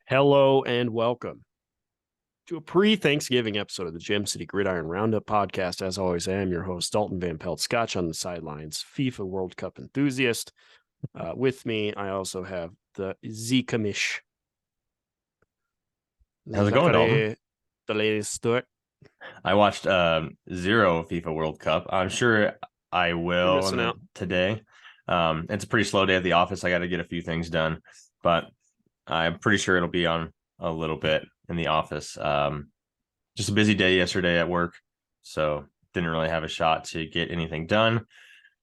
Hello and welcome to a pre-Thanksgiving episode of the Gem City Gridiron Roundup podcast. As always, I am your host, Dalton Van Pelt, Scotch on the sidelines, FIFA World Cup enthusiast. With me, I also have the Z-Commish. How's it going, Dalton? The latest to it. I watched zero FIFA World Cup. I'm sure I You're will missing out. today. It's a pretty slow day at the office. I got to get a few things done, but I'm pretty sure it'll be on a little bit in the office. Just a busy day yesterday at work, so didn't really have a shot to get anything done.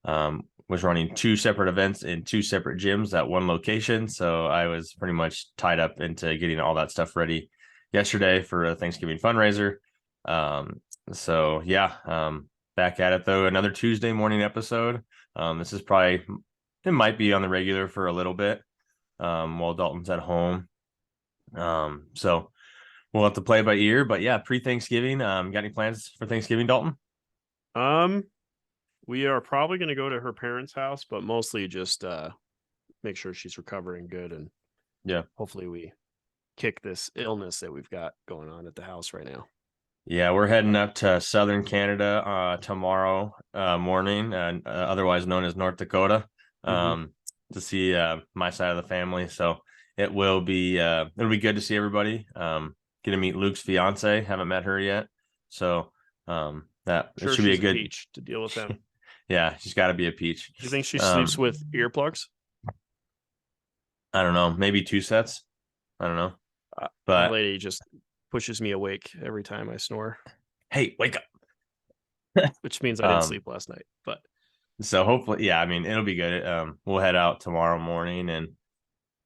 Was running two separate events in two separate gyms at one location, so I was pretty much tied up into getting all that stuff ready yesterday for a Thanksgiving fundraiser. So yeah, back at it though. Another Tuesday morning episode. This is probably, it might be on the regular for a little bit, while Dalton's at home. So we'll have to play by ear, but yeah, pre-Thanksgiving. Got any plans for Thanksgiving, Dalton? We are probably going to go to her parents' house, but mostly just make sure she's recovering good, and Yeah, hopefully we kick this illness that we've got going on at the house right now. yeah, we're heading up to southern Canada tomorrow morning, otherwise known as North Dakota, to see my side of the family. So it'll be good to see everybody. Get to meet Luke's fiance. Haven't met her yet, so that Sure, it should be a she's good peach to deal with them. Yeah, she's got to be a peach. Do you think she sleeps with earplugs? I don't know, maybe two sets. I don't know, My but lady just pushes me awake every time I snore, hey, wake up. which means I didn't sleep last night. But So hopefully, yeah, I mean, it'll be good. We'll head out tomorrow morning and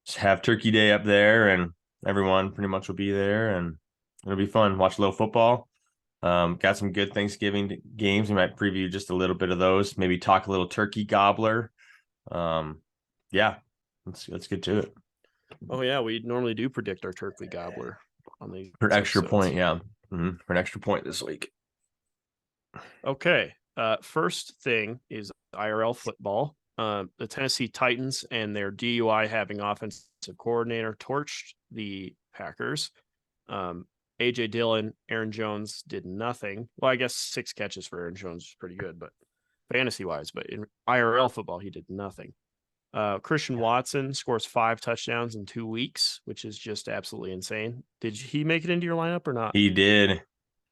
just have Turkey Day up there, and everyone pretty much will be there, and it'll be fun. Watch a little football. Got some good Thanksgiving games. We might preview just a little bit of those. Maybe talk a little turkey gobbler. Yeah, let's get to it. oh yeah, we normally do predict our turkey gobbler on the For an extra episodes. point, yeah. For an extra point this week. Okay. First thing is IRL football. The Tennessee Titans and their DUI having offensive coordinator torched the Packers. AJ Dillon, Aaron Jones did nothing. Well, I guess 6 catches for Aaron Jones is pretty good, but fantasy wise, but in IRL football, he did nothing. Christian Watson scores 5 touchdowns in 2 weeks, which is just absolutely insane. Did he make it into your lineup or not? He did.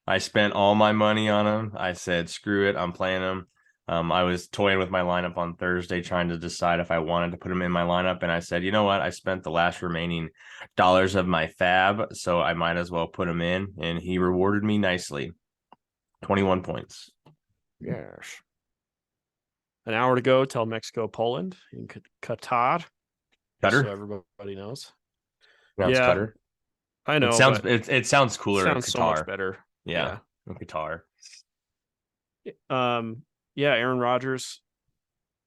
I spent all my money on him. I said, screw it, I'm playing him. I was toying with my lineup on Thursday, trying to decide if I wanted to put him in my lineup. And I said, you know what? I spent the last remaining dollars of my fab, so I might as well put him in. And he rewarded me nicely. 21 points. Yes. An hour to go till Mexico, Poland in Qatar. Cutter? So everybody knows. No, yeah, Cutter. I know. It sounds cooler. It sounds in Qatar. so much better. Yeah. In Qatar. Yeah, Aaron Rodgers,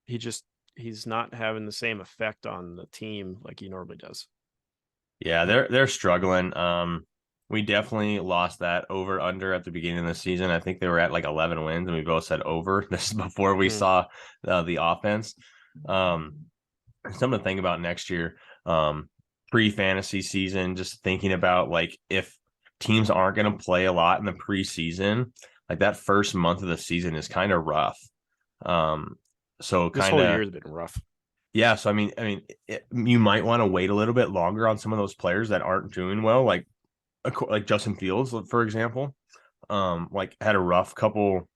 he's not having the same effect on the team like he normally does. Yeah, they're struggling. We definitely lost that over under at the beginning of the season. I think they were at like 11 wins, and we both said over. This is before we saw the offense. Something to think about next year, pre-fantasy season. Just thinking about like if teams aren't going to play a lot in the preseason, like that first month of the season is kind of rough. So this whole year has been rough. Yeah, so I mean, you might want to wait a little bit longer on some of those players that aren't doing well, like Justin Fields, for example. Like had a rough couple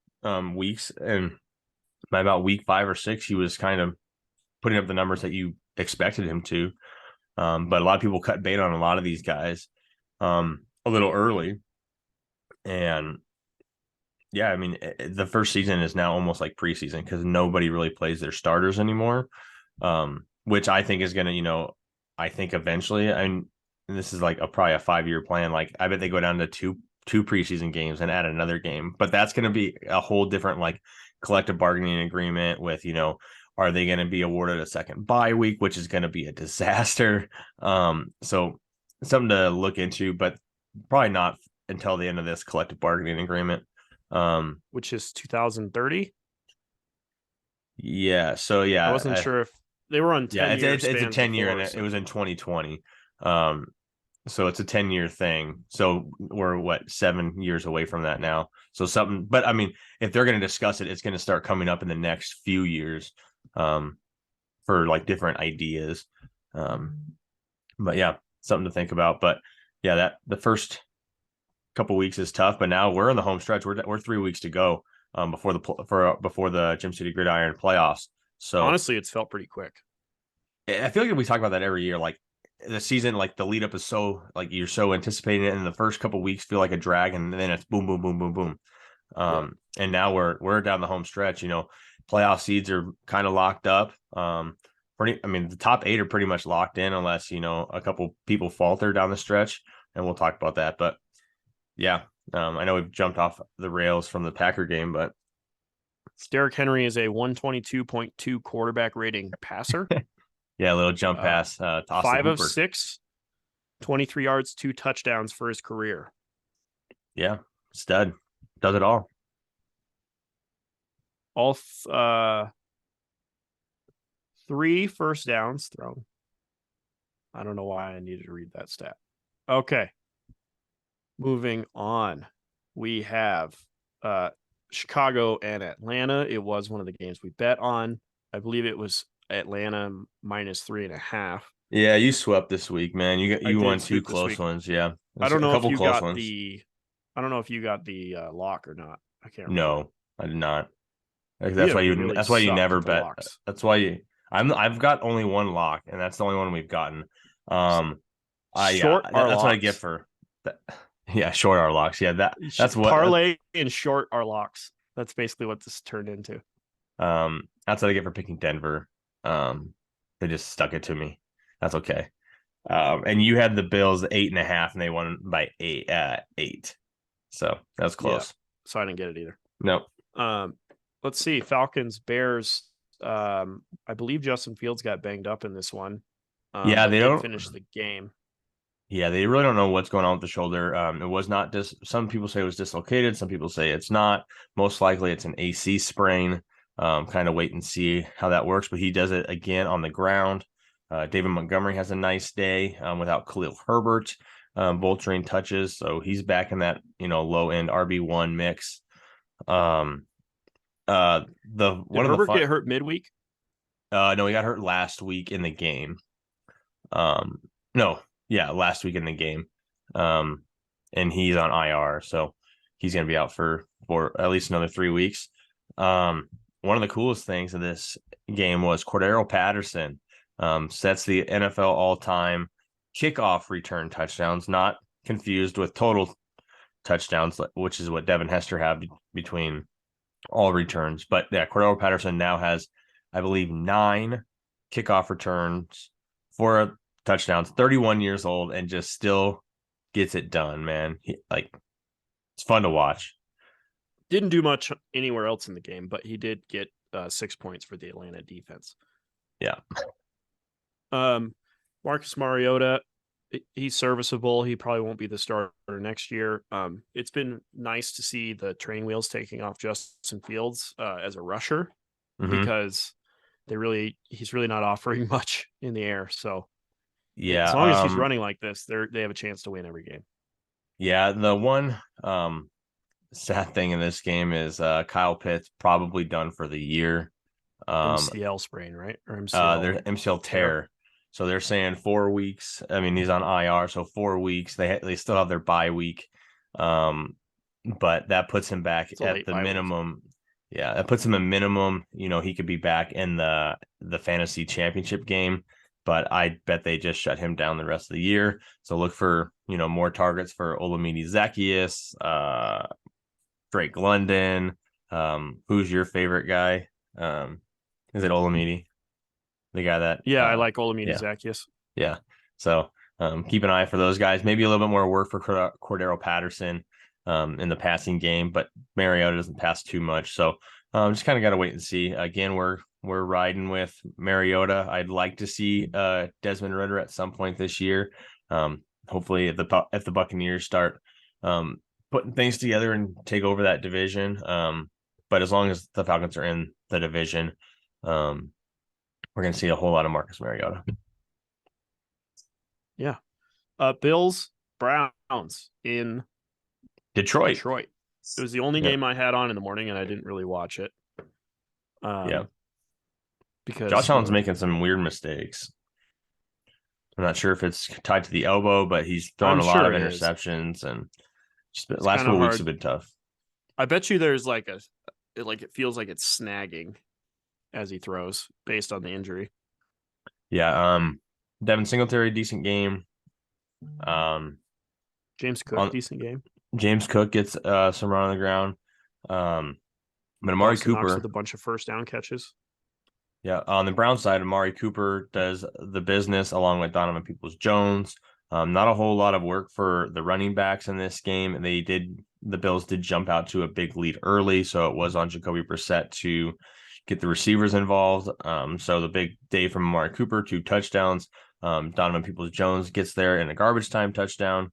weeks, and by about week 5 or 6, he was kind of putting up the numbers that you expected him to. But a lot of people cut bait on a lot of these guys a little early, and yeah, I mean, the first season is now almost like preseason because nobody really plays their starters anymore. Which I think is going to, I think eventually, and this is like probably a 5-year plan. Like I bet they go down to two preseason games and add another game, but that's going to be a whole different like collective bargaining agreement with, are they going to be awarded a second bye week, which is going to be a disaster. So something to look into, but probably not until the end of this collective bargaining agreement. Which is 2030. Yeah. So yeah, I wasn't sure if they were on 10 years. It's a 10-year, and it was in 2020. So it's a 10-year thing. So we're what, 7 years away from that now. So something, but I mean, if they're going to discuss it, it's going to start coming up in the next few years, for like different ideas. But yeah, something to think about. But yeah, that the first couple weeks is tough, but now we're in the home stretch. We're 3 weeks to go, before the Gym City Gridiron playoffs. So Honestly, it's felt pretty quick. I feel like we talk about that every year. Like the season, like the lead up is so like you're so anticipating it, and the first couple weeks feel like a drag, and then it's boom, boom, boom, boom, boom. Yeah. And now we're down the home stretch. Playoff seeds are kind of locked up. I mean, the top 8 are pretty much locked in, unless a couple people falter down the stretch, and we'll talk about that. But yeah, I know we've jumped off the rails from the Packer game, but Derrick Henry is a 122.2 quarterback rating passer. yeah, a little jump pass to Austin 5 of Hooper. 6, 23 yards, 2 touchdowns for his career. Yeah, stud, does it all. All 3 first downs thrown. I don't know why I needed to read that stat. Okay. Moving on. We have Chicago and Atlanta. It was one of the games we bet on. I believe it was Atlanta -3.5. Yeah, you swept this week, man. You won 2 close ones. Yeah, I don't a know if couple you close got ones. I don't know if you got the lock or not. I can't remember. No, I did not. We That's have why you. really That's why you sucked never at the bet. locks. That's why you. I've got only one lock, and that's the only one we've gotten. Yeah, Short our that's what I get locks. for that. Yeah, short our locks. Yeah, that's what Parlay and short our locks. That's basically what this turned into. That's what I get for picking Denver. They just stuck it to me. That's okay. And you had the Bills 8.5, and they won by 8. So that was close. Yeah, so I didn't get it either. Nope. Let's see. Falcons, Bears. I believe Justin Fields got banged up in this one. Yeah, they don't finish the game. Yeah, they really don't know what's going on with the shoulder. It was not some people say it was dislocated. Some people say it's not. Most likely it's an AC sprain. Kind of wait and see how that works. But he does it again on the ground. David Montgomery has a nice day without Khalil Herbert vulturing touches. So he's back in that, low end RB1 mix. Did Herbert get hurt midweek? No, he got hurt last week in the game. No. Yeah, last week in the game. And he's on IR, so he's going to be out for at least another 3 weeks. One of the coolest things of this game was Cordero Patterson sets the NFL all-time kickoff return touchdowns, not confused with total touchdowns, which is what Devin Hester had between all returns. But yeah, Cordero Patterson now has, I believe, 9 kickoff returns for touchdowns, 31 years old, and just still gets it done, man. It's fun to watch. Didn't do much anywhere else in the game, but he did get 6 points for the Atlanta defense. Yeah. Marcus Mariota, he's serviceable. He probably won't be the starter next year. It's been nice to see the training wheels taking off Justin Fields as a rusher, because he's really not offering much in the air. So yeah, as long as he's running like this, they have a chance to win every game. Yeah, the one sad thing in this game is Kyle Pitts probably done for the year. MCL sprain, right? Or MCL? Their MCL tear. So they're saying 4 weeks. I mean, he's on IR, so 4 weeks. They still have their bye week, but that puts him back at the minimum. Week. Yeah, that puts him a minimum. He could be back in the fantasy championship game, but I bet they just shut him down the rest of the year. So look for more targets for Olamide Zaccheaus, Drake London. Who's your favorite guy? Is it Olamide? The guy that I like Olamide Zaccheaus. Yeah. So keep an eye for those guys. Maybe a little bit more work for Cordero Patterson in the passing game, but Mariota doesn't pass too much. So just kind of got to wait and see. Again, we're riding with Mariota. I'd like to see Desmond Ridder at some point this year. Hopefully if the Buccaneers start putting things together and take over that division. But as long as the Falcons are in the division, we're going to see a whole lot of Marcus Mariota. Yeah. Bills Browns in Detroit. Detroit. It was the only Yeah. game I had on in the morning, and I didn't really watch it. Yeah. Because Josh Allen's making some weird mistakes. I'm not sure if it's tied to the elbow, but he's throwing a lot of interceptions, and just the last couple weeks have been tough. I bet you there's it feels like it's snagging as he throws based on the injury. Yeah. Devin Singletary, decent game. James Cook, decent game. James Cook gets some run on the ground. But Amari Cooper with a bunch of first down catches. Yeah, on the Brown side, Amari Cooper does the business along with Donovan Peoples-Jones. Not a whole lot of work for the running backs in this game. The Bills did jump out to a big lead early, so it was on Jacoby Brissett to get the receivers involved. So the big day from Amari Cooper, 2 touchdowns. Donovan Peoples-Jones gets there in a garbage time touchdown.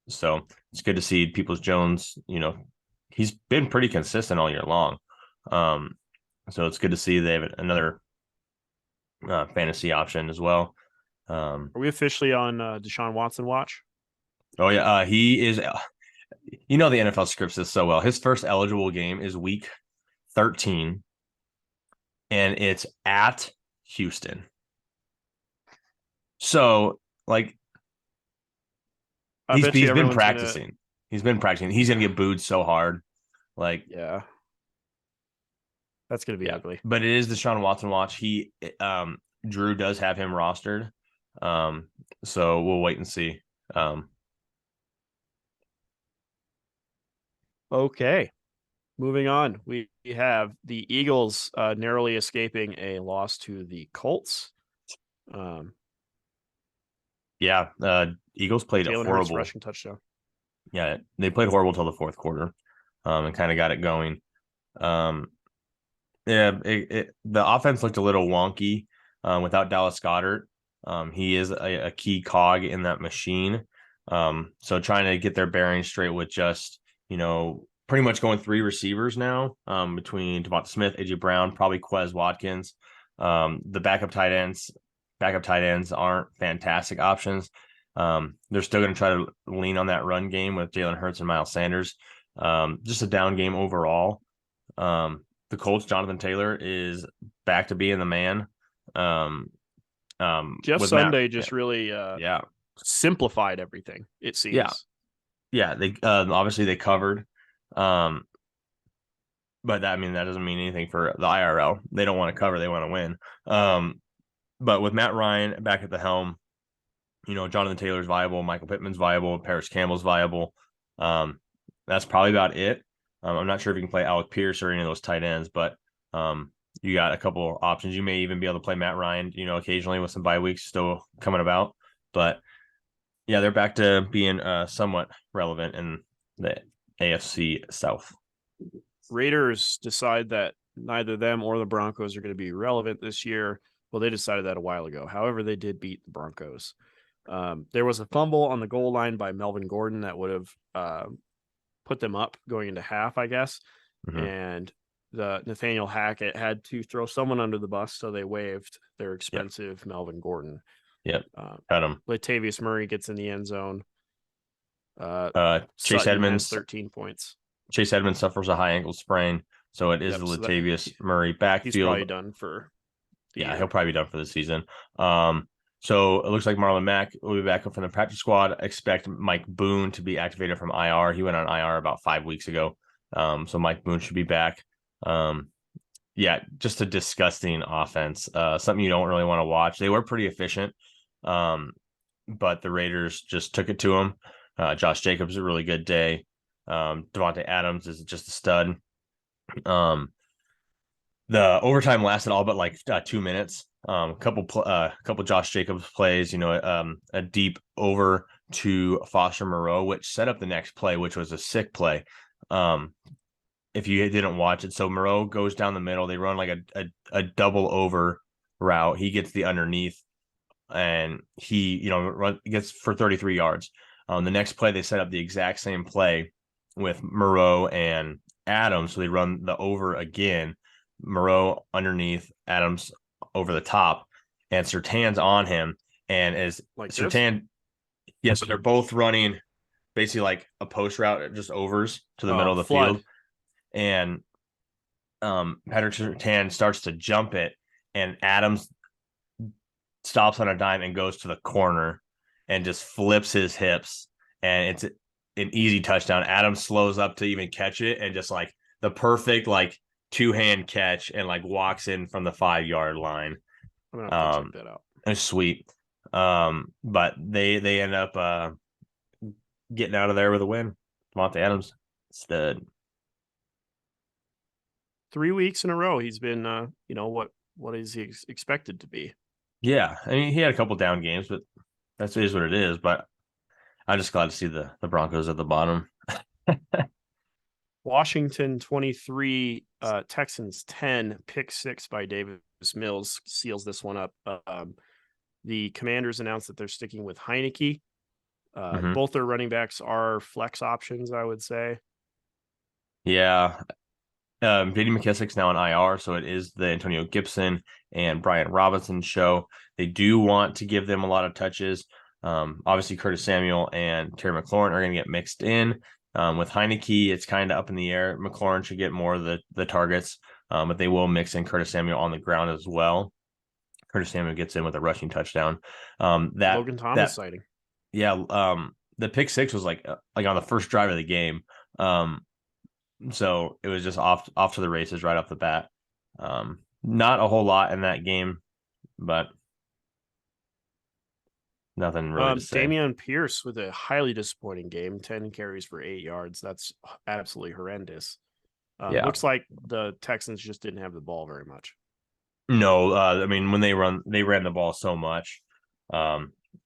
So it's good to see Peoples-Jones. He's been pretty consistent all year long. So it's good to see they have another fantasy option as well. Are we officially on Deshaun Watson watch? Oh, yeah. He is. The NFL scripts this so well. His first eligible game is week 13, and it's at Houston. So, he's been practicing. He's been practicing. He's going to get booed so hard. Yeah. That's going to be ugly. But it is Deshaun Watson watch. Drew does have him rostered. So we'll wait and see. Okay. Moving on. We have the Eagles narrowly escaping a loss to the Colts. Eagles played Jalen horrible. Hurts rushing touchdown. Yeah, they played horrible till the fourth quarter, and kind of got it going. The offense looked a little wonky without Dallas Goedert. He is a key cog in that machine. So trying to get their bearings straight with just, pretty much going 3 receivers now between Devonta Smith, AJ Brown, probably Quez Watkins. The backup tight ends aren't fantastic options. They're still going to try to lean on that run game with Jalen Hurts and Miles Sanders. Just a down game overall. The Colts, Jonathan Taylor is back to being the man. Jeff Sunday really simplified everything, it seems. Yeah. They obviously they covered. But that doesn't mean anything for the IRL. They don't want to cover, they want to win. But with Matt Ryan back at the helm, Jonathan Taylor's viable, Michael Pittman's viable, Paris Campbell's viable. That's probably about it. I'm not sure if you can play Alec Pierce or any of those tight ends, but you got a couple options. You may even be able to play Matt Ryan, occasionally with some bye weeks still coming about. But yeah, they're back to being somewhat relevant in the AFC South. Raiders decide that neither them or the Broncos are going to be relevant this year. Well, they decided that a while ago. However, they did beat the Broncos. There was a fumble on the goal line by Melvin Gordon that would have put them up going into half, I guess. Mm-hmm. And the Nathaniel Hackett had to throw someone under the bus, so they waived their expensive Melvin Gordon. Yep, cut him. Latavius Murray gets in the end zone. Chase Edmonds 13 points. Chase Edmonds suffers a high ankle sprain, so it is the Latavius Murray backfield. He's probably done for the year. He'll probably be done for the season. So it looks like Marlon Mack will be back up from the practice squad. Expect Mike Boone to be activated from IR. He went on IR about 5 weeks ago. So Mike Boone should be back. Just a disgusting offense. Something you don't really want to watch. They were pretty efficient, but the Raiders just took it to them. Josh Jacobs a really good day. Devontae Adams is just a stud. The overtime lasted all but 2 minutes. Couple Josh Jacobs plays, a deep over to Foster Moreau, which set up the next play, which was a sick play. If you didn't watch it, so Moreau goes down the middle. They run like a double over route. He gets the underneath, and he gets for 33 yards. The next play, they set up the exact same play with Moreau and Adams, so they run the over again. Moreau underneath, Adams over the top, and Surtain's on him. And as Surtain, Yeah, so they're both running basically like a post route, just overs to the middle Oh, of the flood. field. And Patrick Surtain starts to jump it, and Adams stops on a dime and goes to the corner and just flips his hips, and it's an easy touchdown. Adams slows up to even catch it, and just like the perfect like two-hand catch, and like walks in from the 5 yard line. I'm gonna have to check Um, that out. it's sweet. But they end up getting out of there with a win. Devontae Adams, stud. 3 weeks in a row, he's been, what is he expected to be? Yeah, I mean he had a couple down games, but that's is what it is. But I'm just glad to see the Broncos at the bottom. Washington 23, Texans 10, pick 6 by Davis Mills seals this one up. The Commanders announced that they're sticking with Heineke. Mm-hmm. Both their running backs are flex options, I would say. Yeah, JD McKissic's now on IR, so it is the Antonio Gibson and Brian Robinson show. They do want to give them a lot of touches. Obviously, Curtis Samuel and Terry McLaurin are going to get mixed in. With Heineke, it's kind of up in the air. McLaurin should get more of the targets, but they will mix in Curtis Samuel on the ground as well. Curtis Samuel gets in with a rushing touchdown. Logan Thomas That sighting. yeah, the pick six was like on the first drive of the game. So it was just off to the races right off the bat. Not a whole lot in that game, but nothing really to say. Damian Pierce with a highly disappointing game, 10 carries for 8 yards. That's absolutely horrendous. Yeah. Looks like the Texans just didn't have the ball very much. No, I mean when they ran the ball so much.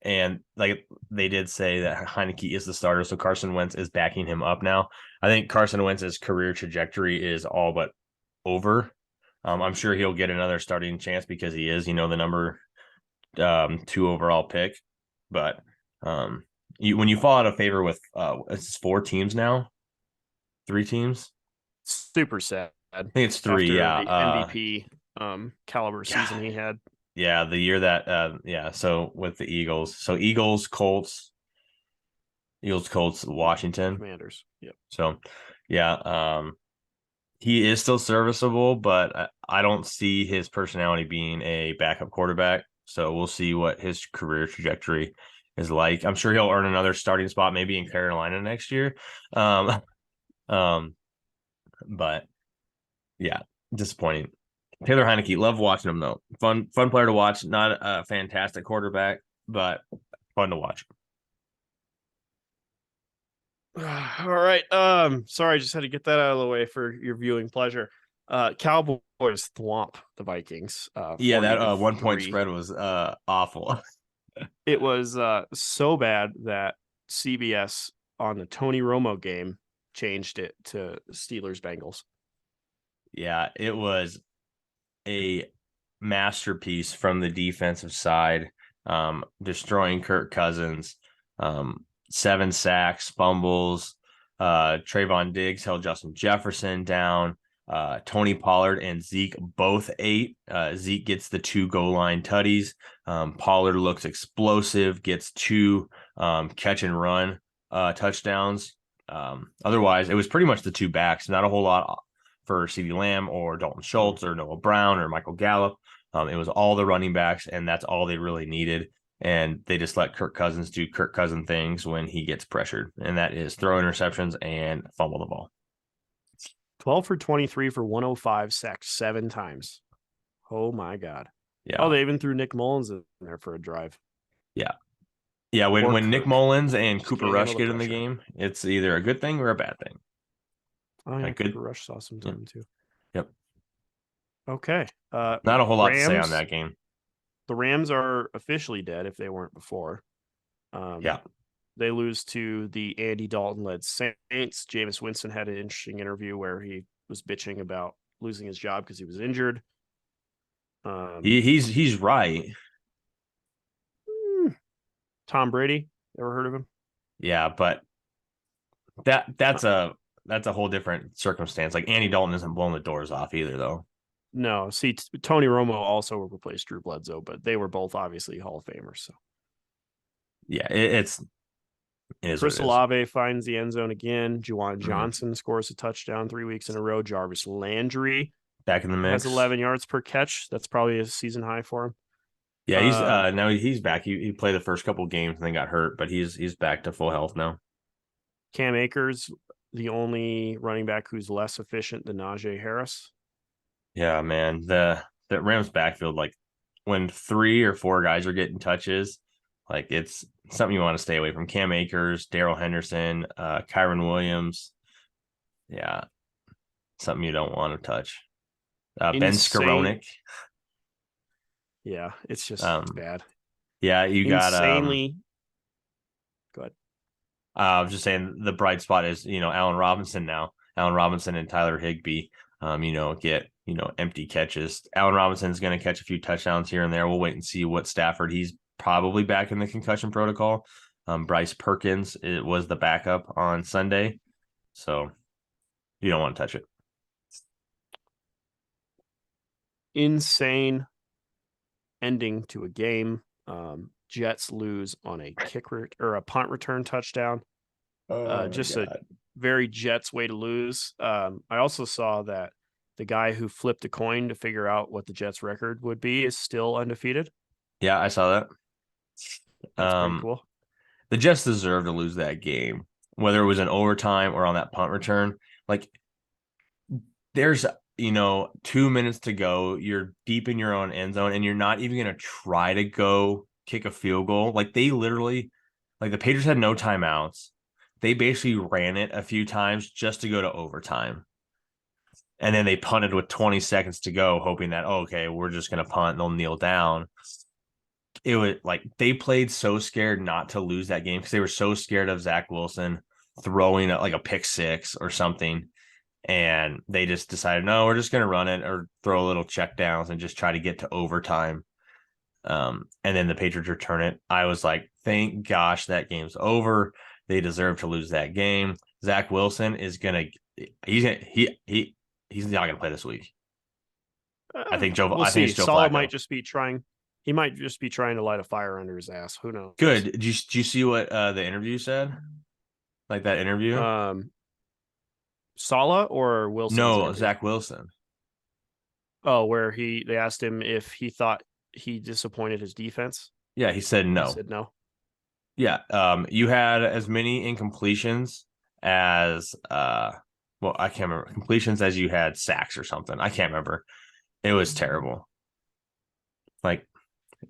And like they did say that Heineke is the starter, so Carson Wentz is backing him up now. I think Carson Wentz's career trajectory is all but over. I'm sure he'll get another starting chance because he is, the number 2 overall pick. But when you fall out of favor with it's 4 teams now, 3 teams. Super sad. I think it's 3. After Yeah, the MVP caliber season he had. Yeah, the year that so with the Eagles. So Colts, Washington. Commanders. Yep. So yeah, he is still serviceable, but I don't see his personality being a backup quarterback. So we'll see what his career trajectory is like. I'm sure he'll earn another starting spot maybe in Carolina next year. Um, but yeah, disappointing. Taylor Heineke, love watching him though. Fun player to watch. Not a fantastic quarterback, but fun to watch. All right. Sorry, I just had to get that out of the way for your viewing pleasure. Cowboys thwomp the Vikings. Yeah, that 1 point 40-3. spread was awful. It was so bad that CBS on the Tony Romo game changed it to Steelers Bengals. Yeah, it was a masterpiece from the defensive side, destroying Kirk Cousins. 7 sacks, fumbles. Trayvon Diggs held Justin Jefferson down. Tony Pollard and Zeke both ate. Zeke gets the 2 goal line tutties. Pollard looks explosive, gets 2 catch and run touchdowns. Otherwise, it was pretty much the 2 backs. Not a whole lot for CeeDee Lamb or Dalton Schultz or Noah Brown or Michael Gallup. It was all the running backs, and that's all they really needed. And they just let Kirk Cousins do Kirk Cousins things when he gets pressured, and that is throw interceptions and fumble the ball. 12 for 23 for 105, sacked 7 times. Oh my God. Yeah. Oh, they even threw Nick Mullins in there for a drive. Yeah. Yeah. When Nick Mullins and Cooper Rush get in the game, it's either a good thing or a bad thing. Oh, yeah, Cooper Rush saw some time too. Yep. Okay. Not a whole lot to say on that game. The Rams are officially dead if they weren't before. Yeah. They lose to the Andy Dalton-led Saints. Jameis Winston had an interesting interview where he was bitching about losing his job because he was injured. He's right. Tom Brady, ever heard of him? Yeah, but that's a whole different circumstance. Like Andy Dalton isn't blowing the doors off either, though. No, see, Tony Romo also replaced Drew Bledsoe, but they were both obviously Hall of Famers. So yeah, it's It is what Chris it is. Olave finds the end zone again. Juwan Mhm. Johnson scores a touchdown 3 weeks in a row. Jarvis Landry Back in the mix. has 11 yards per catch. That's probably a season high for him. Yeah, he's now he's back. He played the first couple games and then got hurt, but he's back to full health now. Cam Akers, the only running back who's less efficient than Najee Harris. Yeah, man. The Rams backfield, like when 3 or 4 guys are getting touches, like it's something you want to stay away from. Cam Akers, Daryl Henderson, Kyron Williams. Yeah, something you don't want to touch. Ben Skowronek. Yeah, it's just bad. Yeah, you got insanely. Go ahead. I was just saying the bright spot is, Allen Robinson now. Allen Robinson and Tyler Higbee, get, empty catches. Allen Robinson is going to catch a few touchdowns here and there. We'll wait and see what Stafford. He's probably back in the concussion protocol. Bryce Perkins, it was the backup on Sunday. So you don't want to touch it. Insane ending to a game. Jets lose on a or a punt return touchdown. Just a very Jets way to lose. I also saw that the guy who flipped a coin to figure out what the Jets record would be is still undefeated. Yeah, I saw that. That's pretty cool. The Jets deserve to lose that game, whether it was in overtime or on that punt return. Like, there's 2 minutes to go. You're deep in your own end zone, and you're not even going to try to go kick a field goal. Like, they literally, like, the Patriots had no timeouts. They basically ran it a few times just to go to overtime. And then they punted with 20 seconds to go, hoping that, okay, we're just going to punt and they'll kneel down. It was like they played so scared not to lose that game because they were so scared of Zach Wilson throwing like a pick six or something. And they just decided, no, we're just going to run it or throw a little check downs and just try to get to overtime. And then the Patriots return it. I was like, thank gosh that game's over. They deserve to lose that game. Zach Wilson is going to, he's not going to play this week. I think Joe, We'll I think see. it's Joe Saleh Flacco. might just be trying. He might just be trying to light a fire under his ass. Who knows? Good. Did you see what the interview said? Like that interview? Saleh or Wilson? No, Zach Wilson. Oh, where they asked him if he thought he disappointed his defense. Yeah, he said no. He said no. Yeah. You had as many incompletions as I can't remember completions as you had sacks or something. I can't remember. It was terrible. Like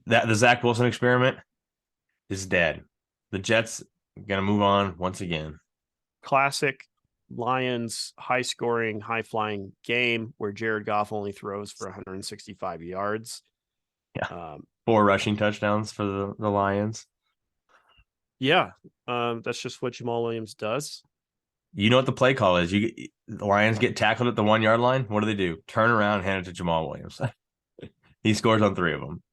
that, the Zach Wilson experiment is dead. The Jets gonna move on once again. Classic Lions high scoring, high flying game where Jared Goff only throws for 165 yards. Yeah. 4 rushing touchdowns for the Lions. Yeah. That's just what Jamal Williams does. You know what the play call is. The Lions get tackled at the 1 yard line. What do? Turn around and hand it to Jamal Williams. He scores on 3 of them.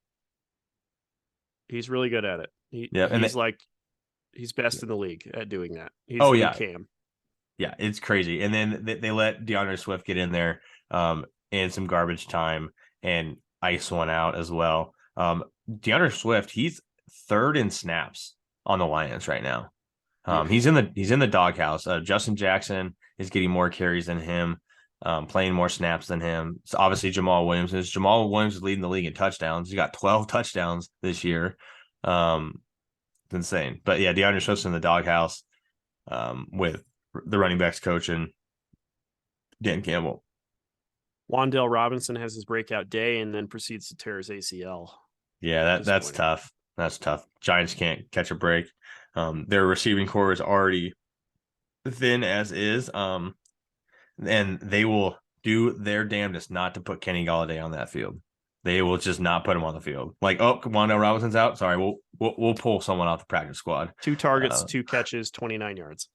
He's really good at it. He's best in the league at doing that. He's Cam. Yeah, it's crazy. And then they let DeAndre Swift get in there in some garbage time and ice one out as well. DeAndre Swift, he's 3rd in snaps on the Lions right now. He's in the doghouse. Justin Jackson is getting more carries than him, playing more snaps than him. So obviously Jamal Williams is leading the league in touchdowns. He got 12 touchdowns this year. It's insane. But yeah, DeAndre Swift's in the doghouse with the running backs coach and Dan Campbell. Wan'Dale Robinson has his breakout day and then proceeds to tear his ACL. Yeah, that's tough. That's tough. Giants can't catch a break. Their receiving core is already thin as is. And they will do their damnedest not to put Kenny Golladay on that field. They will just not put him on the field. Like, oh, Wan'Dale Robinson's out. Sorry, we'll pull someone off the practice squad. 2 targets, 2 catches, 29 yards.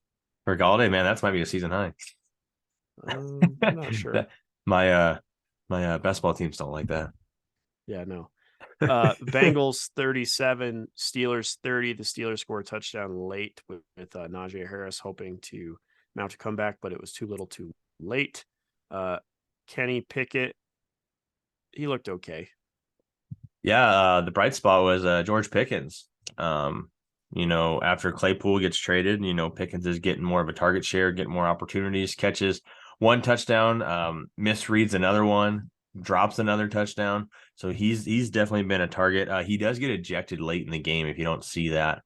For Golladay, man, that's might be a season high. I'm not sure. My best ball teams don't like that. Yeah, no. Bengals 37, Steelers 30. The Steelers score a touchdown late with Najee Harris hoping to mount a comeback, but it was too little too late. Kenny Pickett, he looked okay. Yeah, the bright spot was George Pickens. after Claypool gets traded, Pickens is getting more of a target share, getting more opportunities, catches one touchdown, misreads another one, drops another touchdown. So he's definitely been a target. He does get ejected late in the game if you don't see that.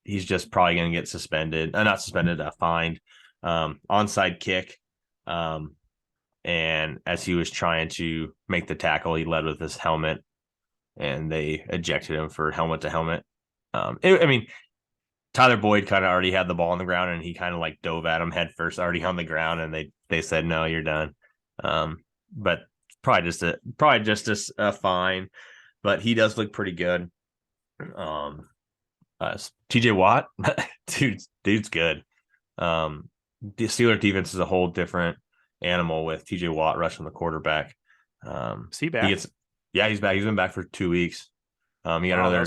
He's just probably going to get suspended, not suspended, fined. Onside kick. And as he was trying to make the tackle, he led with his helmet, and they ejected him for helmet to helmet. Tyler Boyd kind of already had the ball on the ground, and he kind of like dove at him head first, already on the ground, and they said, no, you're done. But probably just a fine, but he does look pretty good. TJ Watt, dude's good. The Steelers defense is a whole different animal with TJ Watt rushing the quarterback. Is he back? He's back. He's been back for 2 weeks. He got another.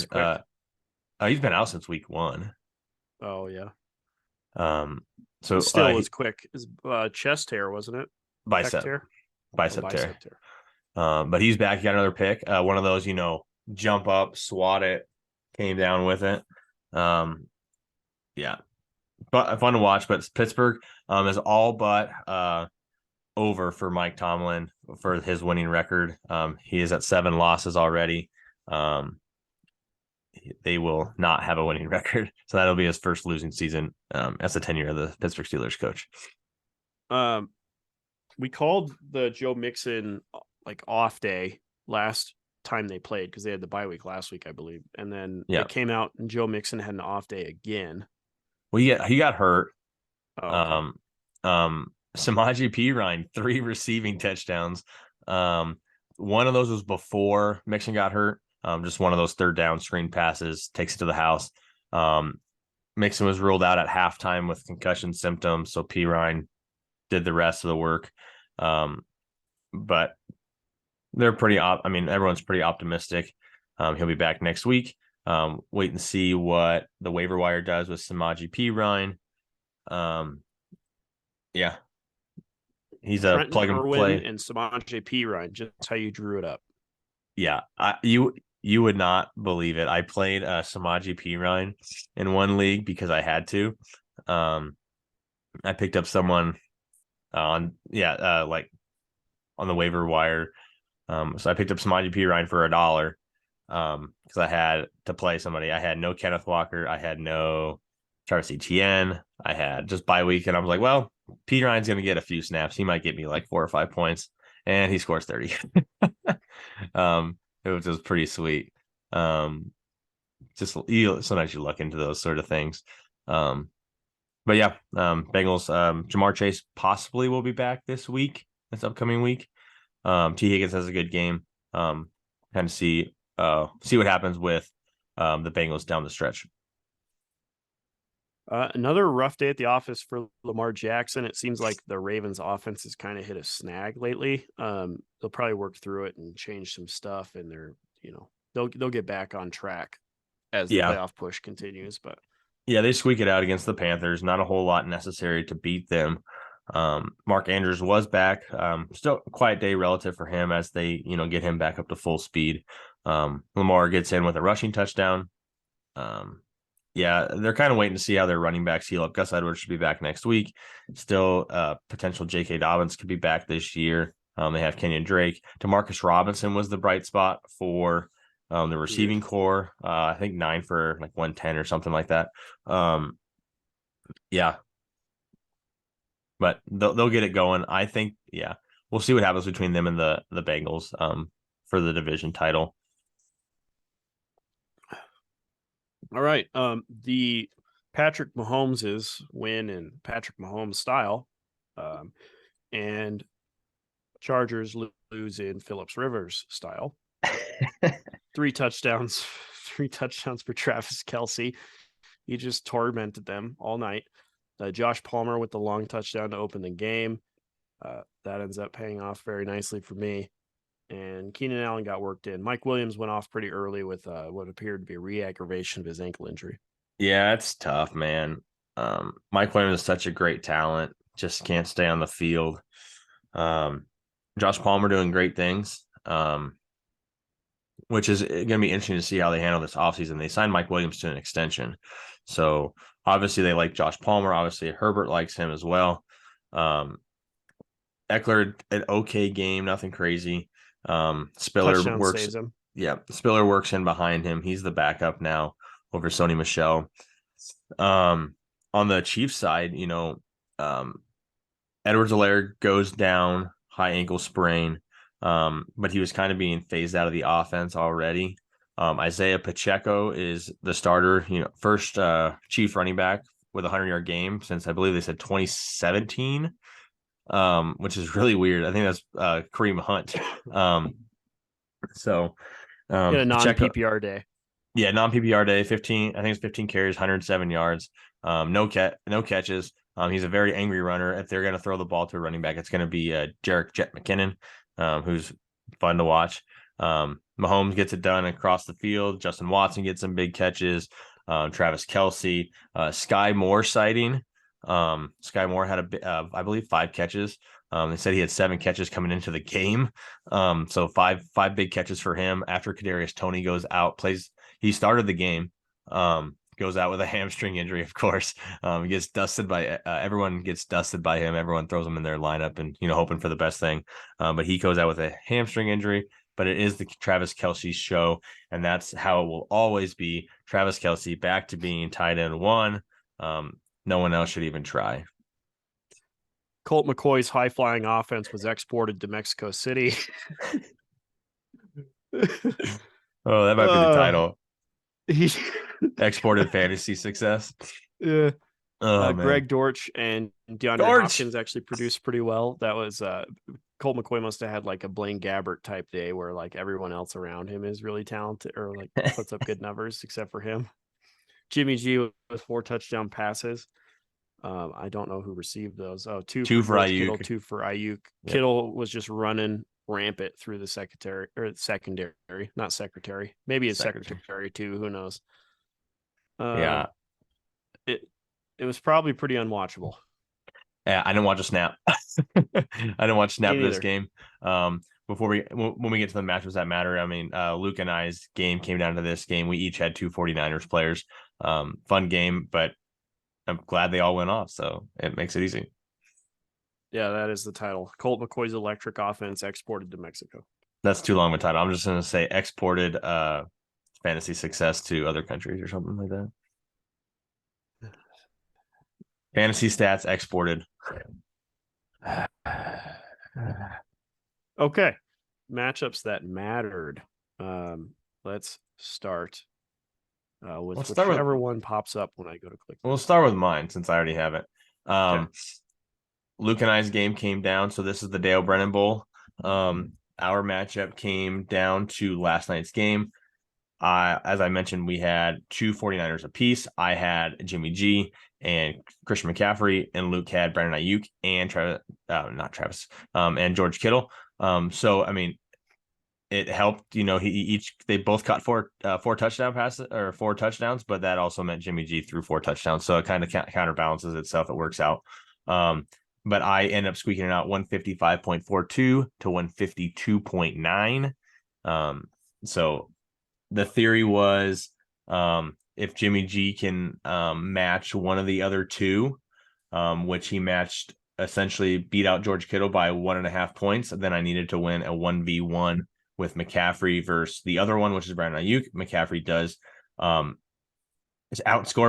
He's been out since week 1. Oh yeah. So still was quick. His chest tear, wasn't it? Bicep tear. But he's back. He got another pick. One of those, jump up, swat it, came down with it. Yeah, but fun to watch. But Pittsburgh is all but over for Mike Tomlin for his winning record. He is at 7 losses already. They will not have a winning record, so that'll be his first losing season as the tenure of the Pittsburgh Steelers coach. We called the Joe Mixon off day last time they played because they had the bye week last week, I believe, and then it came out and Joe Mixon had an off day again. Well, he got hurt. Oh, okay. Samaje Perine 3 receiving touchdowns. One of those was before Mixon got hurt. Just one of those third down screen passes, takes it to the house. Mixon was ruled out at halftime with concussion symptoms, so Perine did the rest of the work. But they're pretty everyone's pretty optimistic. He'll be back next week. Wait and see what the waiver wire does with Samaje Perine. Yeah. He's a Trenton plug and Irwin play. And Samaje Perine, just how you drew it up. Yeah. You would not believe it. I played Samaje Perine in one league because I had to. I picked up someone on the waiver wire. So I picked up Samaje Perine for $1 because I had to play somebody. I had no Kenneth Walker. I had no Travis Etienne. I had just bye week, and I was like, well, Perine's going to get a few snaps. He might get me 4 or 5 points, and he scores 30. It was pretty sweet. Sometimes you look into those sort of things. But yeah, Bengals, Jamar Chase possibly will be back this upcoming week. T. Higgins has a good game. Kind of see what happens with the Bengals down the stretch. Another rough day at the office for Lamar Jackson. It seems like the Ravens offense has kind of hit a snag lately. They'll probably work through it and change some stuff, and they'll get back on track as the playoff push continues. But yeah, they squeak it out against the Panthers. Not a whole lot necessary to beat them. Mark Andrews was back. Still a quiet day relative for him as they, get him back up to full speed. Lamar gets in with a rushing touchdown. They're kind of waiting to see how their running backs heal up. Gus Edwards should be back next week. Still, potential J.K. Dobbins could be back this year. They have Kenyon Drake. Demarcus Robinson was the bright spot for the receiving core. I think 9 for 110 or something like that. But they'll get it going. I think, we'll see what happens between them and the Bengals for the division title. All right. The Patrick Mahomes' win in Patrick Mahomes style, and Chargers lose in Phillips Rivers style. 3 touchdowns for Travis Kelce. He just tormented them all night. Josh Palmer with the long touchdown to open the game. That ends up paying off very nicely for me. And Keenan Allen got worked in. Mike Williams went off pretty early with what appeared to be a re-aggravation of his ankle injury. Yeah, it's tough, man. Mike Williams is such a great talent. Just can't stay on the field. Josh Palmer doing great things. which is going to be interesting to see how they handle this offseason. They signed Mike Williams to an extension. So obviously they like Josh Palmer. Obviously Herbert likes him as well. Eckler, an okay game, nothing crazy. Spiller Touchdown works. saves him. Yeah, Spiller works in behind him. He's the backup now over Sony Michel. On the Chiefs side, Edwards-Helaire goes down, high ankle sprain, but he was kind of being phased out of the offense already. Isaiah Pacheco is the starter, first Chief running back with a 100-yard game since I believe they said 2017, which is really weird. I think that's Kareem Hunt. In a Pacheco, non-PPR day. yeah, non-PPR day, 15. I think it's 15 carries, 107 yards. No catches. He's a very angry runner. If they're going to throw the ball to a running back, it's going to be Jerick Jet McKinnon, who's fun to watch. Mahomes gets it done across the field. Justin Watson gets some big catches. Travis Kelce, Sky Moore sighting. Sky Moore had I believe 5 catches. They said he had 7 catches coming into the game. So five big catches for him after Kadarius Toney goes out, he started the game, goes out with a hamstring injury, of course. Gets dusted by everyone gets dusted by him. Everyone throws him in their lineup and, hoping for the best thing. But he goes out with a hamstring injury, but it is the Travis Kelce show. And that's how it will always be. Travis Kelce back to being tight end 1. No one else should even try. Colt McCoy's high-flying offense was exported to Mexico City. Oh, that might be the title. He Exported fantasy success. Yeah. Oh, Greg Dortch and DeAndre Hopkins actually produced pretty well. That was Colt McCoy must have had like a Blaine Gabbert type day where like everyone else around him is really talented or like puts up good numbers except for him. Jimmy G with 4 touchdown passes. I don't know who received those. Oh, 2 for Ayuk. Kittle, 2 for Ayuk. Yep. Kittle was just running rampant through the secondary, not secretary. Maybe it's secretary too. Who knows? Yeah. It was probably pretty unwatchable. Yeah, I didn't watch a snap. I didn't watch a snap of this game. When we get to the matchups that matter, I mean, Luke and I's game came down to this game. We each had 2 49ers players. Fun game, but I'm glad they all went off, so it makes it easy. Yeah, that is the title. Colt McCoy's electric offense exported to Mexico. That's too long of a title. I'm just going to say exported fantasy success to other countries or something like that. Fantasy stats exported. Okay. Matchups that mattered. Let's start with whichever one pops up when I go to click. We'll start with mine since I already have it. Okay. Luke and I's game came down. So this is the Dale Brennan Bowl. Our matchup came down to last night's game. As I mentioned, we had 2 49ers apiece. I had Jimmy G and Christian McCaffrey, and Luke had Brandon Ayuk and and George Kittle. So I mean, it helped. They both caught 4 touchdown passes or 4 touchdowns, but that also meant Jimmy G threw 4 touchdowns. So it kind of counterbalances itself. It works out. But I ended up squeaking it out 155.42 to 152.9. So the theory was if Jimmy G can match one of the other 2, which he matched, essentially beat out George Kittle by 1.5 points, then I needed to win a 1v1 with McCaffrey versus the other one, which is Brandon Ayuk. McCaffrey does outscore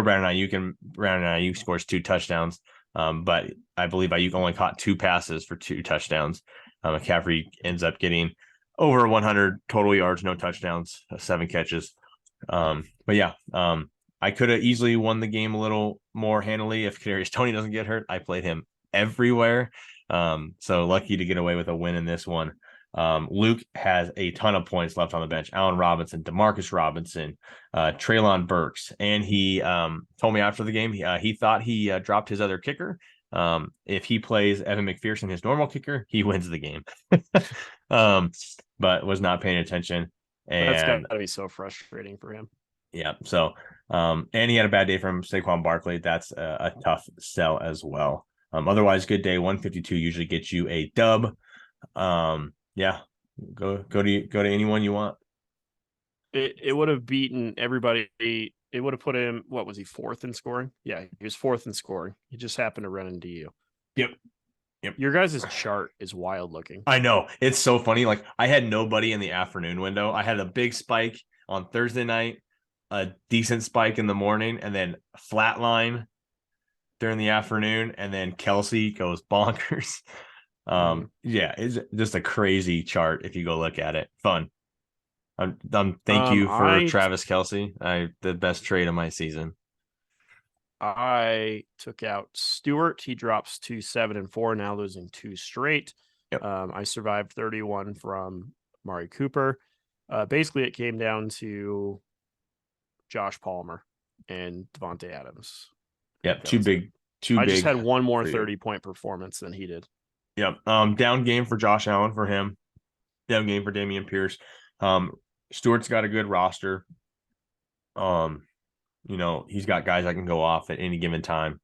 Brandon Ayuk, and Brandon Ayuk scores 2 touchdowns. But I believe Ayuk only caught 2 passes for 2 touchdowns. McCaffrey ends up getting over 100 total yards, no touchdowns, 7 catches. But yeah, I could have easily won the game a little more handily if Kadarius Toney doesn't get hurt. I played him everywhere. So lucky to get away with a win in this one. Luke has a ton of points left on the bench. Allen Robinson, Demarcus Robinson, Treylon Burks. And he told me after the game, he thought he dropped his other kicker. If he plays Evan McPherson, his normal kicker, he wins the game. But was not paying attention. And that's got to be so frustrating for him. Yeah. So, and he had a bad day from Saquon Barkley. That's a tough sell as well. Otherwise, good day. 152 usually gets you a dub. Yeah. Go to anyone you want. it would have beaten everybody. It would have put him, what was he, fourth in scoring? Yeah, he was fourth in scoring. He just happened to run into you. Yep. Yep. Your guys' chart is wild looking. I know. It's so funny. Like, I had nobody in the afternoon window. I had a big spike on Thursday night, a decent spike in the morning, and then flatline during the afternoon, and then Kelsey goes bonkers. Yeah, it's just a crazy chart if you go look at it. Fun. Thank you for Travis Kelsey. The best trade of my season. I took out Stewart. He drops to 7-4 now, losing 2 straight. Yep. I survived 31 from Mari Cooper. Basically, it came down to Josh Palmer and Devontae Adams. Yep, too big. I just had one more 30-point performance than he did. Yep. Down game for Josh Allen for him. Down game for Dameon Pierce. Stewart's got a good roster. He's got guys that can go off at any given time.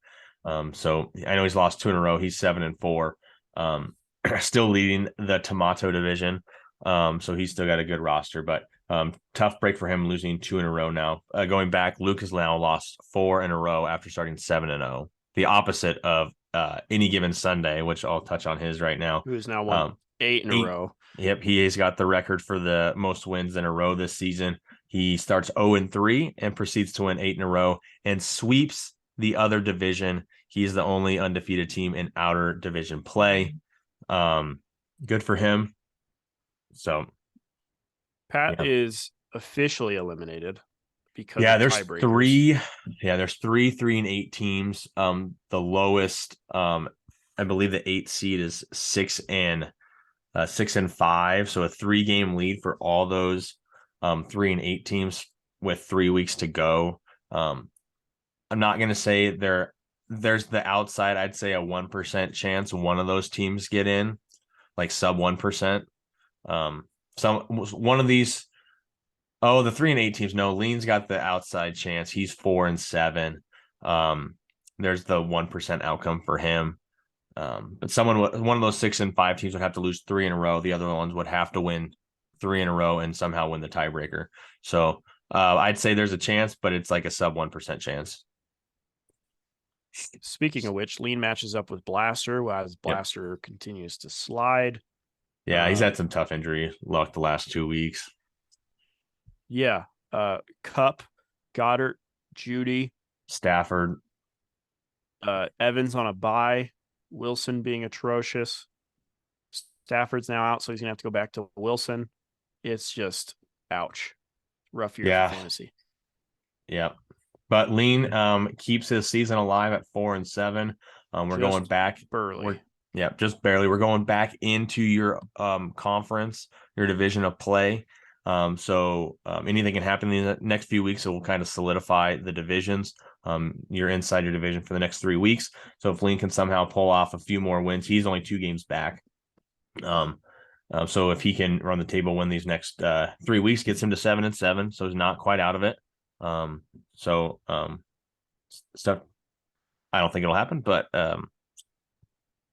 So I know he's lost 2 in a row. He's 7-4. Still leading the Tomato division. So he's still got a good roster, but tough break for him, losing 2 in a row now. Going back, Luke has now lost 4 in a row after starting 7-0. The opposite of any given Sunday, which I'll touch on his right now. Who's now won 8 in a row. Yep, he has got the record for the most wins in a row this season. He starts 0-3 and proceeds to win 8 in a row and sweeps the other division. He's the only undefeated team in outer division play. Good for him. So Pat is officially eliminated because there's 3. Yeah, there's 3-3-8 teams. The lowest, I believe the 8th seed is 6-5. So a 3-game lead for all those 3-8 teams with 3 weeks to go. I'm not going to say there's the outside. I'd say a 1% chance one of those teams get in, like sub 1%. One of these. Oh, the 3-8 teams. No, Lean's got the outside chance. He's 4-7. There's the 1% outcome for him. But one of those 6-5 teams would have to lose 3 in a row. The other ones would have to win 3 in a row and somehow win the tiebreaker. So I'd say there's a chance, but it's like a sub 1% chance. Speaking of which, Lean matches up with Blaster as Blaster continues to slide. Yeah, he's had some tough injury luck the last 2 weeks. Yeah. Cup, Goddard, Judy, Stafford, Evans on a bye, Wilson being atrocious. Stafford's now out, so he's gonna have to go back to Wilson. It's just ouch. Rough year for fantasy. Yeah. But Lean keeps his season alive at 4-7. We're going back barely. Just barely. We're going back into your conference, your division of play. So anything can happen in the next few weeks. It will kind of solidify the divisions. You're inside your division for the next 3 weeks. So if Lean can somehow pull off a few more wins, he's only 2 games back. So if he can run the table, win these next 3 weeks, gets him to 7-7. So he's not quite out of it. Stuff. I don't think it'll happen, but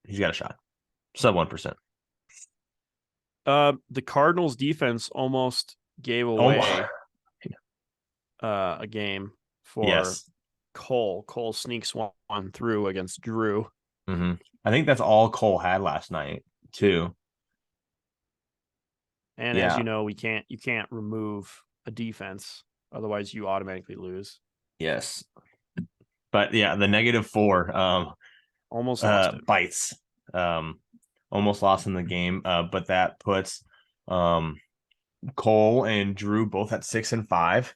he's got a shot. Sub 1%. The Cardinals defense almost gave away a game for Cole. Cole sneaks one through against Drew. Mm-hmm. I think that's all Cole had last night too. And as you know, you can't remove a defense, otherwise you automatically lose. Yes. But yeah, the -4 almost lost it. Bites. Almost lost in the game. But that puts Cole and Drew both at 6-5,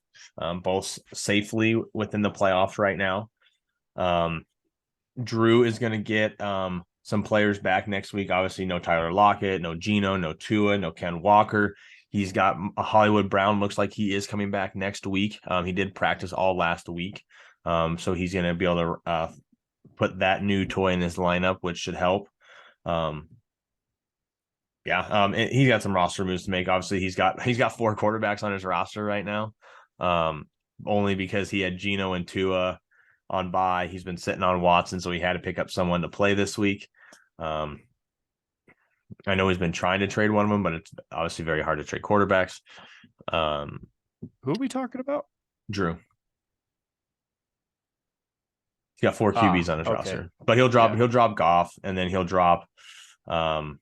both safely within the playoffs right now. Drew is going to get some players back next week. Obviously, no Tyler Lockett, no Geno, no Tua, no Ken Walker. He's got a Hollywood Brown. Looks like he is coming back next week. He did practice all last week. So he's going to be able to put that new toy in his lineup, which should help. He's got some roster moves to make. Obviously, he's got 4 quarterbacks on his roster right now. Only because he had Geno and Tua on bye. He's been sitting on Watson, so he had to pick up someone to play this week. I know he's been trying to trade one of them, but it's obviously very hard to trade quarterbacks. Who are we talking about? Drew. He's got 4 QBs on his Okay. roster, but he'll drop Goff, and then he'll drop any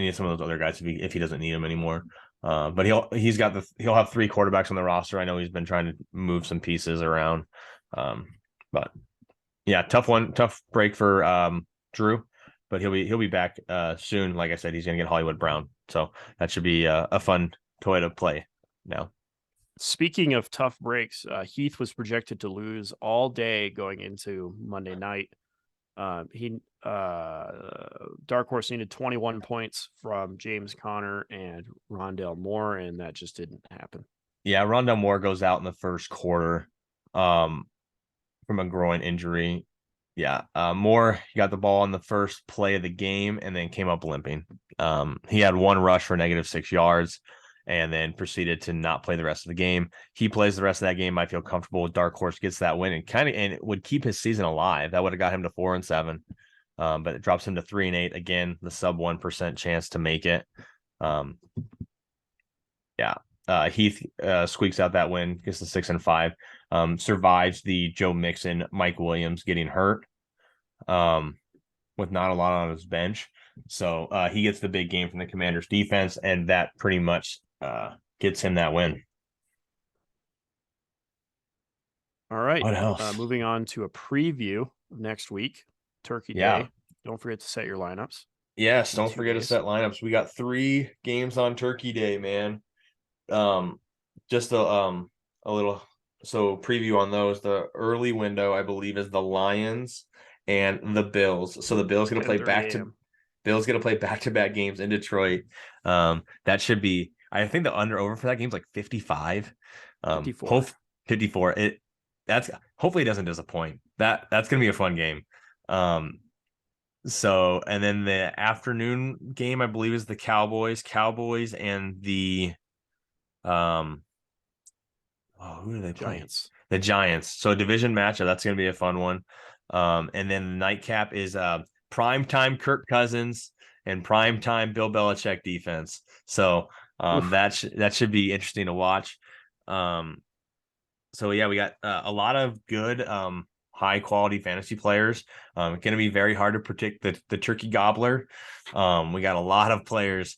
of some of those other guys if he doesn't need them anymore. But he'll have 3 quarterbacks on the roster. I know he's been trying to move some pieces around. But yeah, tough break for Drew, but he'll be back soon. Like I said, he's gonna get Hollywood Brown, so that should be a fun toy to play now. Speaking of tough breaks, Heath was projected to lose all day going into Monday night. Dark Horse needed 21 points from James Conner and Rondale Moore, and that just didn't happen. Yeah, Rondale Moore goes out in the first quarter from a groin injury. Yeah, Moore got the ball on the first play of the game and then came up limping. He had 1 rush for -6 yards and then proceeded to not play the rest of the game. He plays the rest of that game. I feel comfortable with Dark Horse gets that win and it would keep his season alive. That would have got him to 4-7. But it drops him to 3-8. Again, the sub 1% chance to make it. Heath squeaks out that win, gets the 6-5. Survives the Joe Mixon, Mike Williams getting hurt with not a lot on his bench. So he gets the big game from the Commanders defense, and that pretty much gets him that win. All right. What else? Moving on to a preview of next week, Turkey Day. Don't forget to set your lineups. Yes, don't forget to set lineups. We got 3 games on Turkey Day, man. Just a little preview on those. The early window, I believe, is the Lions and the Bills. So the Bills going to play back-to-back games in Detroit. That should be, I think the under-over for that game is like 55. 54. 54. Hopefully it doesn't disappoint. That's going to be a fun game. So, and then the afternoon game, I believe, is the Cowboys and the who do they play? Giants. The Giants. So division matchup, that's going to be a fun one. And then the nightcap is primetime Kirk Cousins and primetime Bill Belichick defense. So that should be interesting to watch. So yeah, we got a lot of good high quality fantasy players. Going to be very hard to predict the turkey gobbler. We got a lot of players.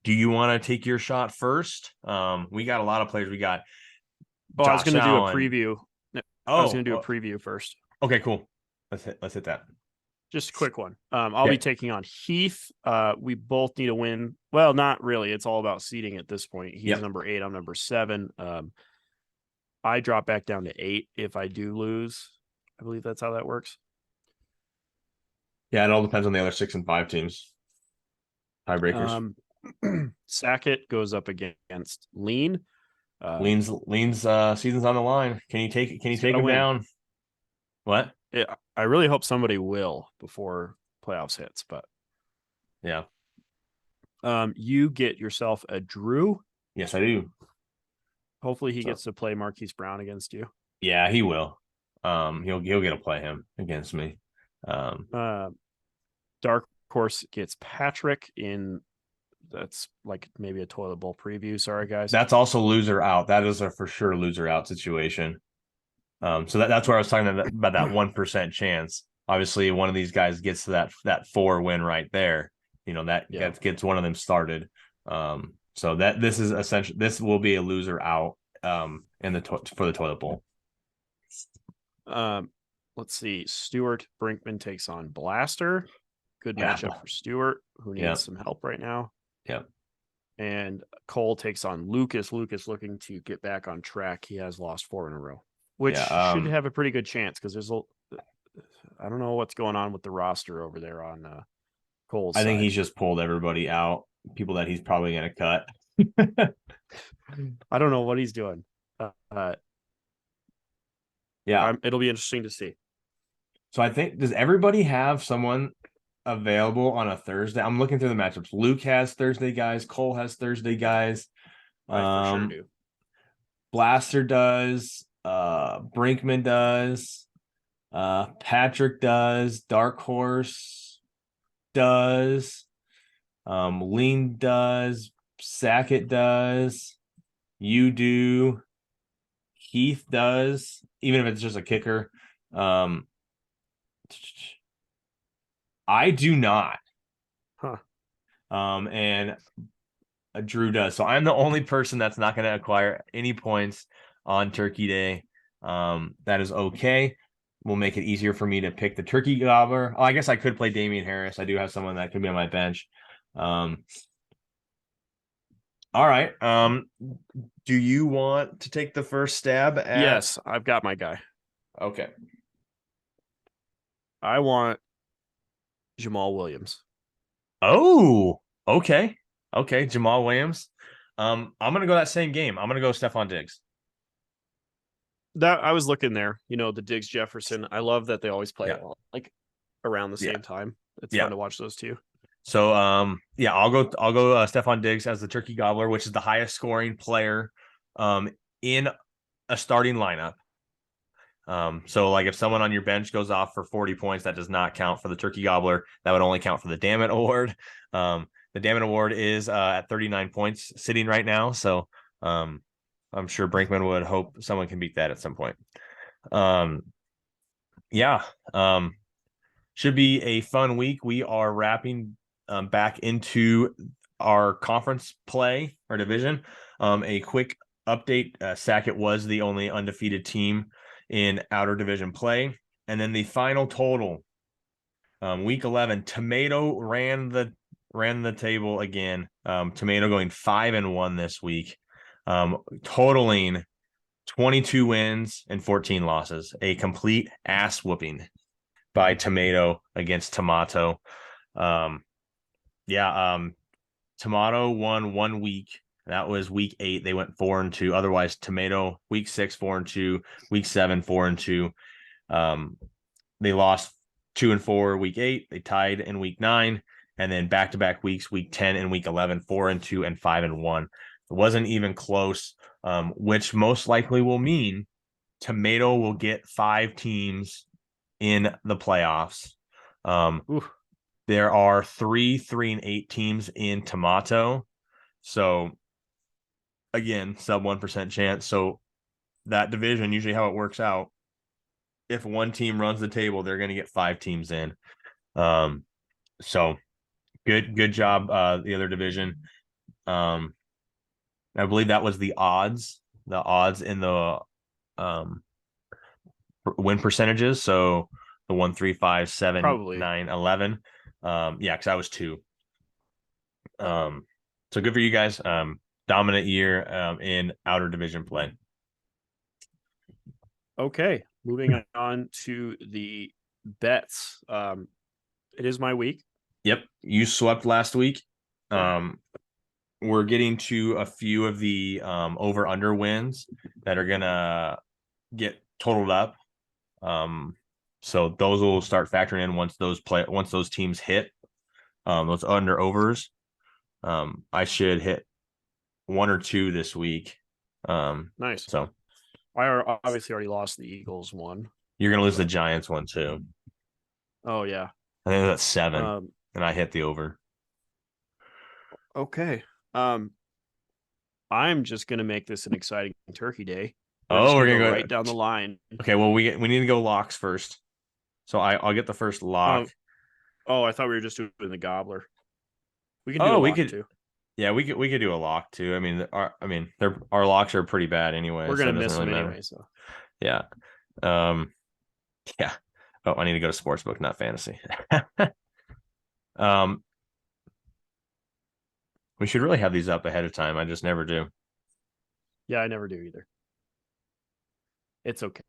Do you want to take your shot first? We got a lot of players. We got I was going to do a preview. I was going to do a preview first. Okay, cool. Let's hit that. Just a quick one. I'll be taking on Heath. We both need a win. Well, not really. It's all about seeding at this point. He's number 8. I'm number 7. I drop back down to 8 if I do lose. I believe that's how that works. Yeah, it all depends on the other 6 and 5 teams. Tiebreakers. Sackett goes up against Lean. Lean's season's on the line. Can you take him down? What? Yeah, I really hope somebody will before playoffs hits, but yeah. You get yourself a Drew. Yes, I do. Hopefully he gets to play Marquise Brown against you. Yeah, he will. He'll get to play him against me. Dark Horse gets Patrick in. That's like maybe a toilet bowl preview. Sorry, guys. That's also loser out. That is a for sure loser out situation. So that's where I was talking about that 1% chance. Obviously, one of these guys gets to that 4 win right there. That gets one of them started. So that this is essentially, this will be a loser out for the toilet bowl. Let's see. Stuart Brinkman takes on Blaster. Good matchup for Stuart, who needs some help right now. Yeah. And Cole takes on Lucas. Lucas looking to get back on track. He has lost 4 in a row, which should have a pretty good chance because I don't know what's going on with the roster over there on Cole's I think side. he's just pulled everybody out, people that he's probably going to cut. I don't know what he's doing. It'll be interesting to see. So I think, does everybody have someone available on a Thursday? I'm looking through the matchups. Luke has Thursday guys. Cole has Thursday guys. I for sure do. Blaster does. Brinkman does. Patrick does. Dark Horse does. Lean does, Sackett does, you do, Heath does, even if it's just a kicker. I do not. Huh. And Drew does. So I'm the only person that's not going to acquire any points on Turkey Day. That is okay. Will make it easier for me to pick the turkey gobbler. Oh, I guess I could play Damian Harris. I do have someone that could be on my bench. All right. Do you want to take the first stab at? Yes, I've got my guy. Okay. I want Jamal Williams. Oh, okay. Okay, Jamal Williams. I'm gonna go that same game. I'm gonna go Stephon Diggs. That I was looking there, the Diggs Jefferson. I love that they always play like around the Yeah. same time. It's Yeah. fun to watch those two. So yeah, I'll go Stephon Diggs as the turkey gobbler, which is the highest scoring player in a starting lineup. So like if someone on your bench goes off for 40 points, that does not count for the turkey gobbler. That would only count for the damn it award. The damn it award is at 39 points sitting right now. So I'm sure Brinkman would hope someone can beat that at some point. Yeah. Should be a fun week. We are wrapping back into our conference play, our division. A quick update. Sackett was the only undefeated team in outer division play. And then the final total, week 11, Tomato ran the table again. Tomato going 5-1 this week, totaling 22 wins and 14 losses. A complete ass whooping by Tomato against Tomato. Tomato won 1 week. That was week 8. They went 4-2. Otherwise, Tomato week 6, 4-2, week 7, 4-2. They lost 2-4 week 8. They tied in week 9, and then back-to-back weeks, week 10 and week 11, 4-2 and 5-1. It wasn't even close, which most likely will mean Tomato will get 5 teams in the playoffs. There are 3-8 teams in Tomato. So again, sub 1% chance. So that division, usually how it works out, if one team runs the table, they're going to get 5 teams in. So good job, the other division. I believe that was the odds in the win percentages. So the 1, 3, 5, 7, Probably. 9, 11. Yeah, because I was 2. So good for you guys. Dominant year in outer division play. Okay, moving on to the bets. It is my week. Yep, you swept last week. We're getting to a few of the over under wins that are gonna get totaled up. So those will start factoring in once those teams hit those under overs. I should hit 1 or 2 this week. Nice. So I obviously already lost the Eagles one. You're gonna lose the Giants one too. Oh yeah, I think that's 7, and I hit the over. Okay. I'm just gonna make this an exciting Turkey Day. We're gonna go right down the line. Okay, well we need to go locks first. So I'll get the first lock. I thought we were just doing the gobbler. We can do a lock too. Yeah, we could do a lock too. I mean, our locks are pretty bad anyway. We're gonna miss them anyway. So yeah, yeah. Oh, I need to go to sportsbook, not fantasy. We should really have these up ahead of time. I just never do. Yeah, I never do either. It's okay.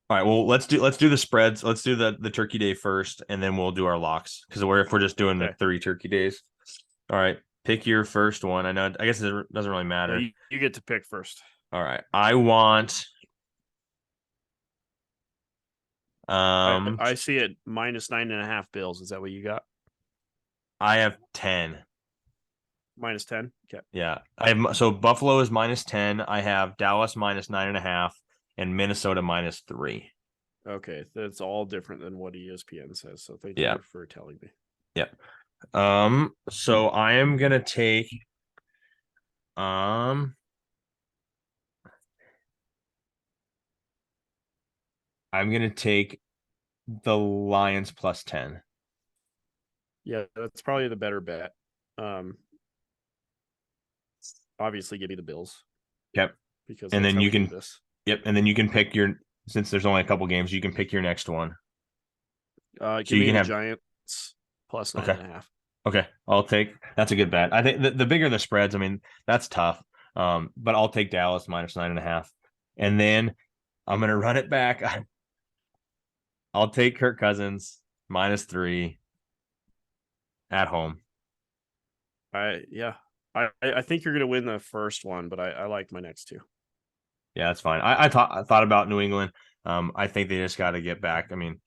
All right, well, let's do the spreads. Let's do the Turkey Day first, and then we'll do our locks because if we're just doing the 3 Turkey Days. All right, pick your first one. I guess it doesn't really matter. Yeah, you get to pick first. All right, I want. I see it -9.5 Bills. Is that what you got? I have 10. -10. Okay. Yeah, so Buffalo is -10. I have Dallas -9.5 and Minnesota -3. Okay, that's all different than what ESPN says. So thank you for telling me. Yeah. So I am gonna take um I'm gonna take the Lions plus 10. Yeah, that's probably the better bet. Um, Obviously, give me the Bills Yep. because And that's then how you we do can this. yep, and then you can pick your since there's only a couple games, you can pick your next one. So Give you me can the have Giants plus nine okay. and a half. Okay. I'll take that's a good bet. I think the bigger the spreads, I mean, that's tough. But I'll take Dallas minus 9.5. And then I'm gonna run it back. I'll take Kirk Cousins minus 3 at home. Yeah, I think you're gonna win the first one, but I like my next two. Yeah, that's fine. I thought about New England. I think they just got to get back. I mean,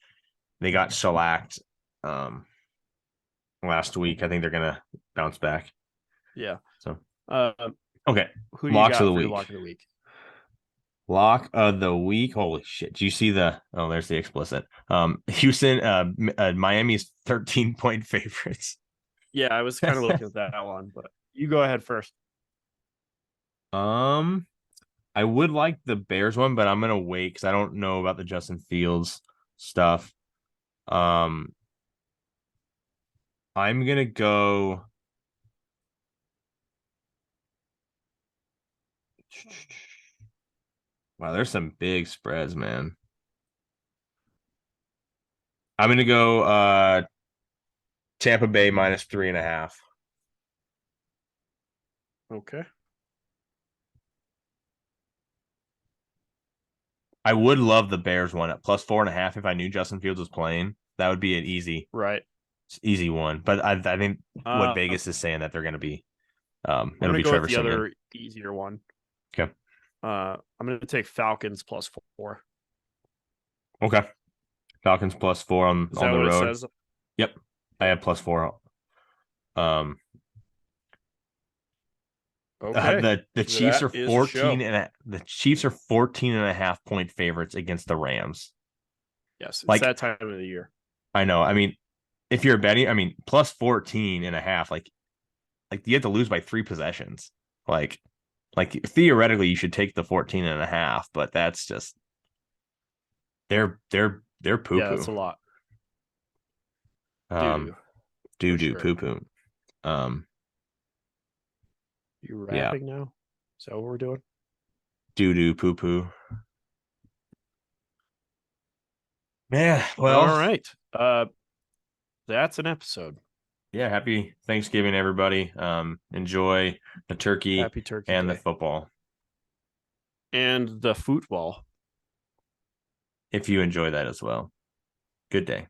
they got shellacked last week. I think they're gonna bounce back. Yeah. So Uh, okay, who do you locks of got the for your week. lock of the week? Lock of the week. Holy shit! Do you see the? Oh, there's the explicit. Houston, Miami's 13-point favorites. Yeah, I was kind of looking at that one, but you go ahead first. um, I would like the Bears one, but I'm gonna wait because I don't know about the Justin Fields stuff. Um, I'm gonna go. Wow, there's some big spreads, man. I'm gonna go Tampa Bay minus 3.5. Okay. I would love the Bears one at plus 4.5 if I knew Justin Fields was playing. That would be an Right. easy one. But I think what Uh, Vegas is saying that they're gonna be I'm it'll gonna be go with Trevor the Simeon. other easier one. Okay. I'm gonna take Falcons plus 4. Okay. Falcons plus 4 on Is on that the what it road. says? Yep. I have plus 4. Um Okay. the Chiefs That are is a show. the Chiefs are 14.5 point favorites against the Rams. Yes, it's Like that time of the year. I know. I mean, if you're betting, I mean, plus 14.5, like you have to lose by 3 possessions. Like theoretically you should take the 14.5, but that's just they're poo Yeah, poo. that's a lot. Doo Um doo doo for doo sure. poo poo. Um You yeah, rapping now? Is that what we're doing? doo doo poo poo. Yeah, All well, right. That's an episode. yeah, happy Thanksgiving everybody. Enjoy the turkey Happy Turkey and the Day. football And the football. if you enjoy that as well. Good day.